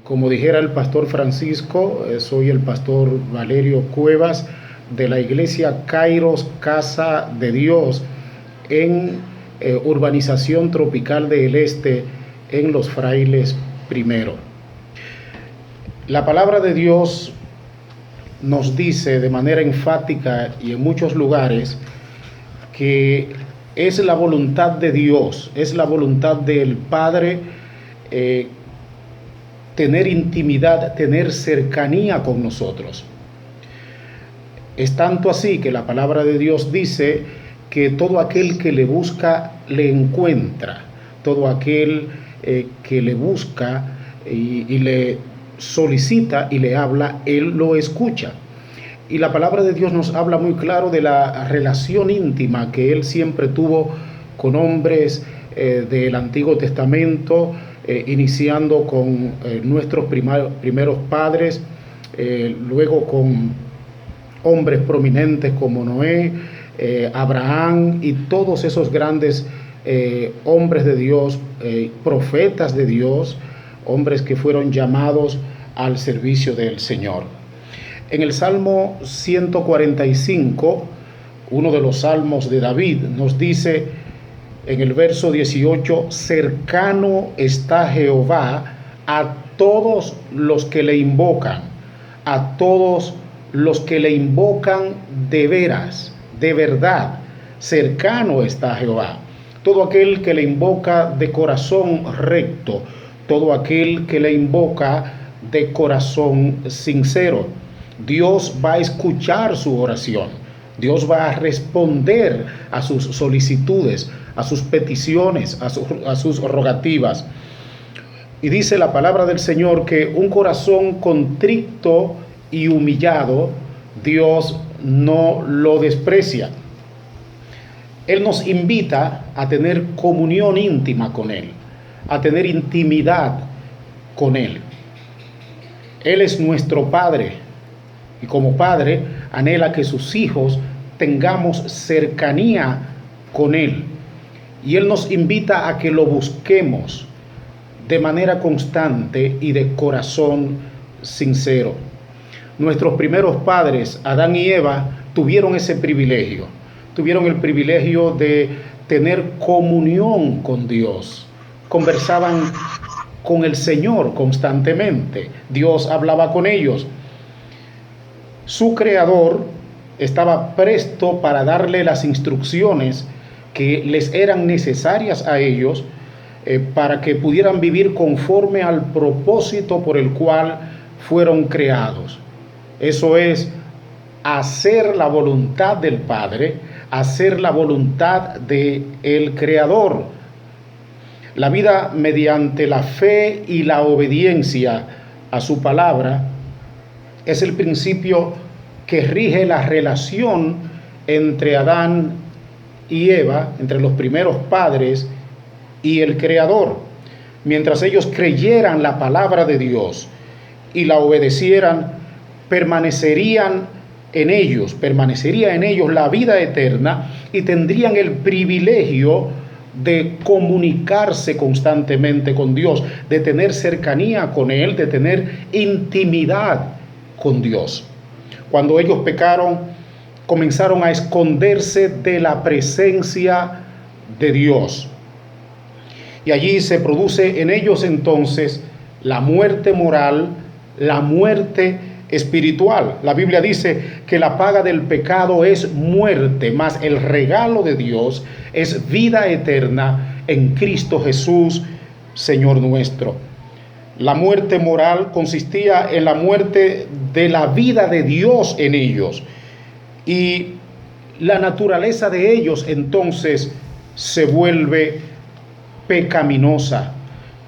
Como dijera el pastor Francisco, soy el pastor Valerio Cuevas de la iglesia Kairos Casa de Dios en Urbanización Tropical del Este en Los Frailes Primero. La palabra de Dios nos dice de manera enfática y en muchos lugares que es la voluntad de Dios, es la voluntad del Padre tener intimidad, tener cercanía con nosotros. Es tanto así que la palabra de Dios dice que todo aquel que le busca, le encuentra. Todo aquel que le busca y le solicita y le habla, Él lo escucha. Y la palabra de Dios nos habla muy claro de la relación íntima que Él siempre tuvo con hombres del Antiguo Testamento, iniciando con nuestros primeros padres, luego con hombres prominentes como Noé, Abraham y todos esos grandes hombres de Dios, profetas de Dios, hombres que fueron llamados al servicio del Señor. En el Salmo 145, uno de los salmos de David, nos dice en el verso 18, cercano está Jehová a todos los que le invocan, a todos los que le invocan de veras, de verdad, cercano está Jehová. Todo aquel que le invoca de corazón recto, todo aquel que le invoca de corazón sincero. Dios va a escuchar su oración. Dios va a responder a sus solicitudes, a sus peticiones, a sus rogativas. Y dice la palabra del Señor que un corazón contrito y humillado, Dios no lo desprecia. Él nos invita a tener comunión íntima con Él, a tener intimidad con Él. Él es nuestro Padre y como Padre anhela que sus hijos tengamos cercanía con Él. Y Él nos invita a que lo busquemos de manera constante y de corazón sincero. Nuestros primeros padres, Adán y Eva, tuvieron ese privilegio. Tuvieron el privilegio de tener comunión con Dios. Conversaban con el Señor constantemente. Dios hablaba con ellos. Su creador estaba presto para darle las instrucciones que les eran necesarias a ellos para que pudieran vivir conforme al propósito por el cual fueron creados. Eso es hacer la voluntad del Padre, hacer la voluntad del Creador. La vida mediante la fe y la obediencia a su palabra es el principio que rige la relación entre Adán y Eva, entre los primeros padres y el Creador. Mientras ellos creyeran la palabra de Dios y la obedecieran, permanecería en ellos la vida eterna y tendrían el privilegio de comunicarse constantemente con Dios, de tener cercanía con Él, de tener intimidad con Dios. Cuando ellos pecaron, comenzaron a esconderse de la presencia de Dios. Y allí se produce en ellos entonces la muerte moral, la muerte espiritual. La Biblia dice que la paga del pecado es muerte, mas el regalo de Dios es vida eterna en Cristo Jesús, Señor nuestro. La muerte moral consistía en la muerte de la vida de Dios en ellos. Y la naturaleza de ellos entonces se vuelve pecaminosa.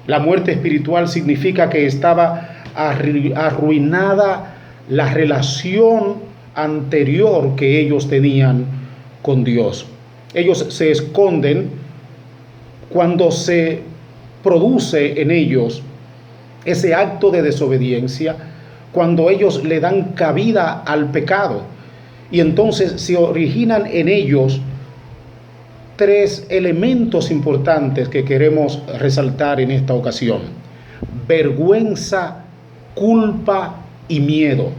La muerte espiritual significa que estaba arruinada la relación anterior que ellos tenían con Dios. Ellos se esconden cuando se produce en ellos ese acto de desobediencia, cuando ellos le dan cabida al pecado. Y entonces se originan en ellos tres elementos importantes que queremos resaltar en esta ocasión. vergüenza, culpa y miedo.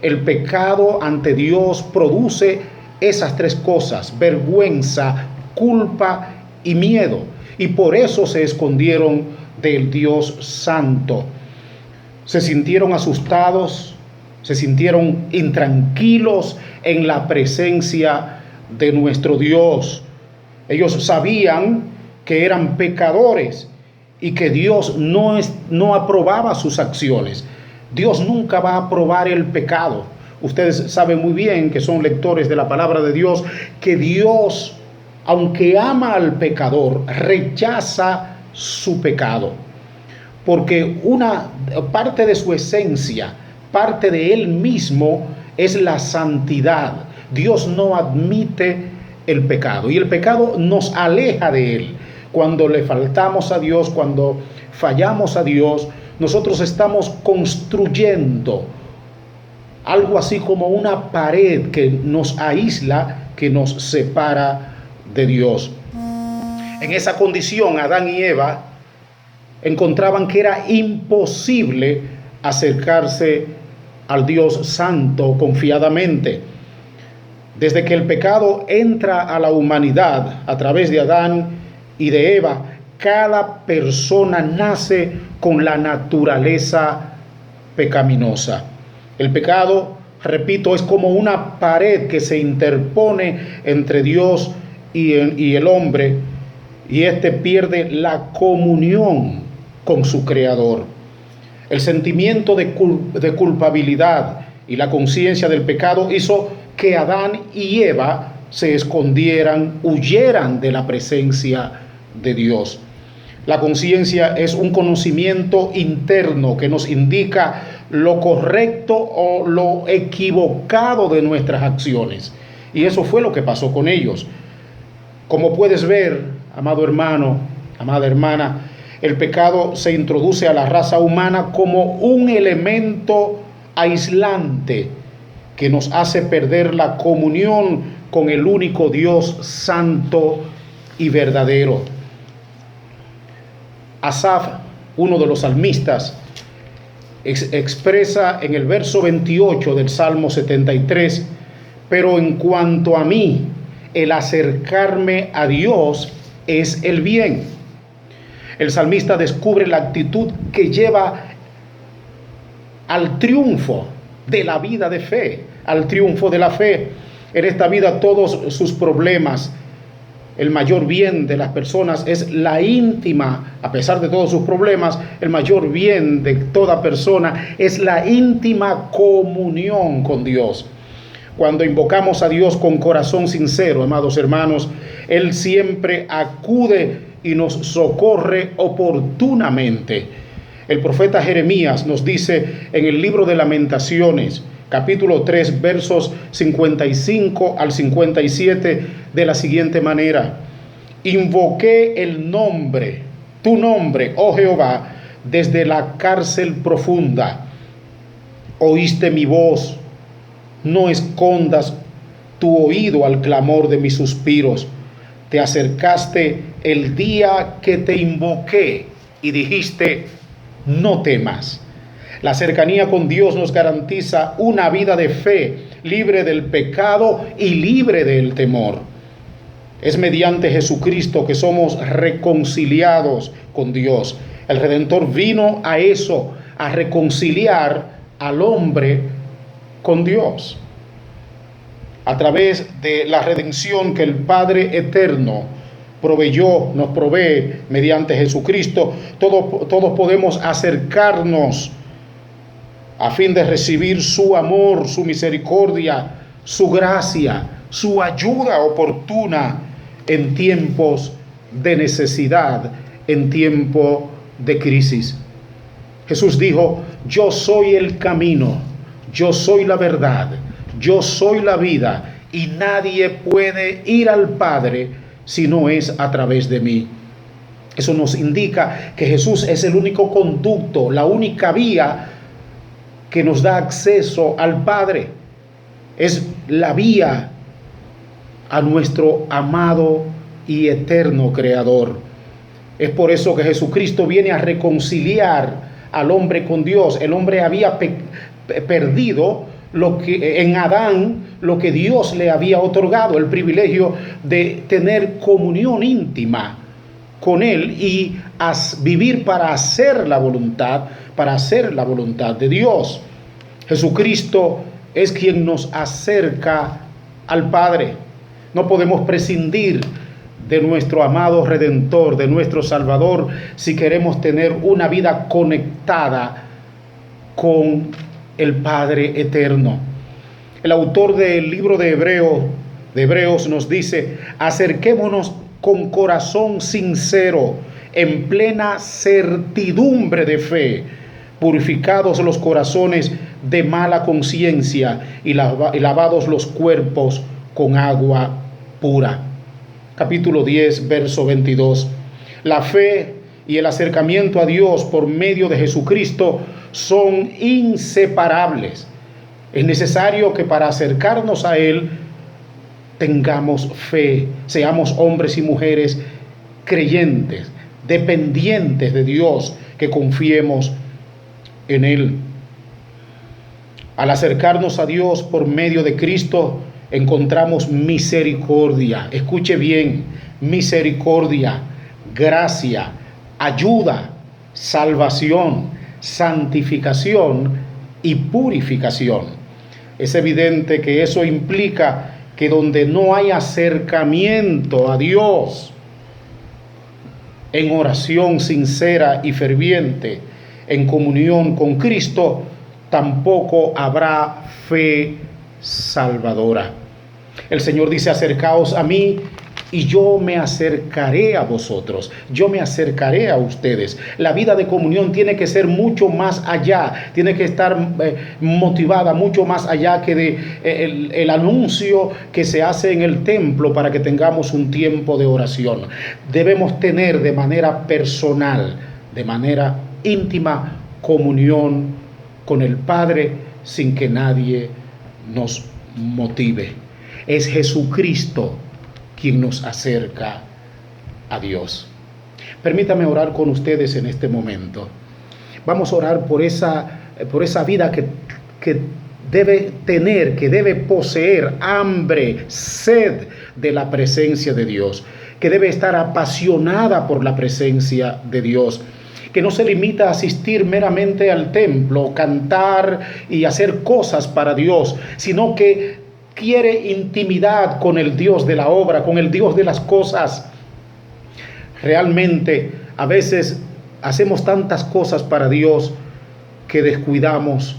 El pecado ante Dios produce esas tres cosas: vergüenza, culpa y miedo. Y por eso se escondieron del Dios Santo. Se sintieron asustados, se sintieron intranquilos en la presencia de nuestro Dios. Ellos sabían que eran pecadores y que Dios no aprobaba sus acciones. Dios nunca va a aprobar el pecado. Ustedes saben muy bien, que son lectores de la palabra de Dios, que Dios, aunque ama al pecador, rechaza su pecado. Porque una parte de su esencia, parte de Él mismo, es la santidad. Dios no admite el pecado, y el pecado nos aleja de Él. Cuando le faltamos a Dios, cuando fallamos a Dios, nosotros estamos construyendo algo así como una pared que nos aísla, que nos separa de Dios. En esa condición, Adán y Eva encontraban que era imposible acercarse al Dios Santo confiadamente. Desde que el pecado entra a la humanidad a través de Adán y de Eva, cada persona nace con la naturaleza pecaminosa. El pecado, repito, es como una pared que se interpone entre Dios y el hombre, y éste pierde la comunión con su Creador. El sentimiento de culpabilidad y la conciencia del pecado hizo que Adán y Eva se escondieran, huyeran de la presencia de Dios. La conciencia es un conocimiento interno que nos indica lo correcto o lo equivocado de nuestras acciones. Y eso fue lo que pasó con ellos. Como puedes ver, amado hermano, amada hermana, el pecado se introduce a la raza humana como un elemento aislante que nos hace perder la comunión con el único Dios santo y verdadero. Asaf, uno de los salmistas, expresa en el verso 28 del Salmo 73: pero en cuanto a mí, el acercarme a Dios es el bien. El salmista descubre la actitud que lleva al triunfo de la vida de fe, al triunfo de la fe. En esta vida, todos sus problemas, el mayor bien de las personas es la íntima, a pesar de todos sus problemas, el mayor bien de toda persona es la íntima comunión con Dios. Cuando invocamos a Dios con corazón sincero, amados hermanos, Él siempre acude y nos socorre oportunamente. El profeta Jeremías nos dice en el libro de Lamentaciones, capítulo 3, versos 55 al 57, de la siguiente manera: invoqué el nombre, tu nombre, oh Jehová, desde la cárcel profunda. Oíste mi voz, no escondas tu oído al clamor de mis suspiros. Te acercaste el día que te invoqué y dijiste: no temas. La cercanía con Dios nos garantiza una vida de fe, libre del pecado y libre del temor. Es mediante Jesucristo que somos reconciliados con Dios. El Redentor vino a eso, a reconciliar al hombre con Dios. A través de la redención que el Padre Eterno nos provee mediante Jesucristo, todos podemos acercarnos a fin de recibir su amor, su misericordia, su gracia, su ayuda oportuna en tiempos de necesidad, en tiempo de crisis. Jesús dijo: yo soy el camino, yo soy la verdad, yo soy la vida, y nadie puede ir al Padre si no es a través de mí. Eso nos indica que Jesús es el único conducto, la única vía que nos da acceso al Padre. Es la vía a nuestro amado y eterno Creador. Es por eso que Jesucristo viene a reconciliar al hombre con Dios. El hombre había perdido lo que en Adán, lo que Dios le había otorgado, el privilegio de tener comunión íntima con Él y vivir para hacer la voluntad de Dios. Jesucristo es quien nos acerca al Padre. No podemos prescindir de nuestro amado Redentor, de nuestro Salvador, si queremos tener una vida conectada con el Padre eterno. El autor del libro de Hebreos nos dice: acerquémonos con corazón sincero, en plena certidumbre de fe, purificados los corazones de mala conciencia y lavados los cuerpos con agua pura. Capítulo 10, verso 22. La fe y el acercamiento a Dios por medio de Jesucristo son inseparables. Es necesario que para acercarnos a Él tengamos fe, seamos hombres y mujeres creyentes, dependientes de Dios, que confiemos en Él. Al acercarnos a Dios por medio de Cristo, encontramos misericordia. Escuche bien: misericordia, gracia, ayuda, salvación, santificación y purificación. Es evidente que eso implica que donde no hay acercamiento a Dios en oración sincera y ferviente, en comunión con Cristo, tampoco habrá fe salvadora. El Señor dice: acercaos a mí y yo me acercaré a vosotros, yo me acercaré a ustedes. La vida de comunión tiene que ser mucho más allá, tiene que estar motivada mucho más allá que el anuncio que se hace en el templo para que tengamos un tiempo de oración. Debemos tener de manera personal, de manera íntima, comunión con el Padre sin que nadie nos motive. Es Jesucristo quien nos acerca a Dios. Permítame orar con ustedes en este momento. Vamos a orar por esa vida que debe tener, que debe poseer hambre, sed de la presencia de Dios, que debe estar apasionada por la presencia de Dios, que no se limita a asistir meramente al templo, cantar y hacer cosas para Dios, sino que quiere intimidad con el Dios de la obra, con el Dios de las cosas. Realmente, a veces hacemos tantas cosas para Dios que descuidamos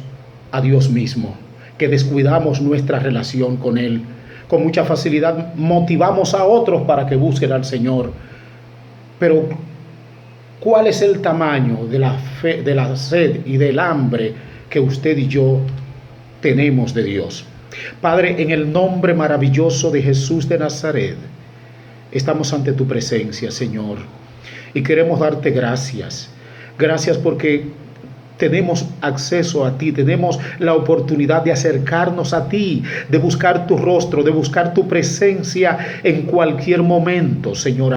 a Dios mismo, que descuidamos nuestra relación con Él. Con mucha facilidad motivamos a otros para que busquen al Señor. Pero, ¿cuál es el tamaño de la fe, de la sed y del hambre que usted y yo tenemos de Dios? Padre, en el nombre maravilloso de Jesús de Nazaret, estamos ante tu presencia, Señor, y queremos darte gracias. Gracias porque tenemos acceso a ti, tenemos la oportunidad de acercarnos a ti, de buscar tu rostro, de buscar tu presencia en cualquier momento, Señor.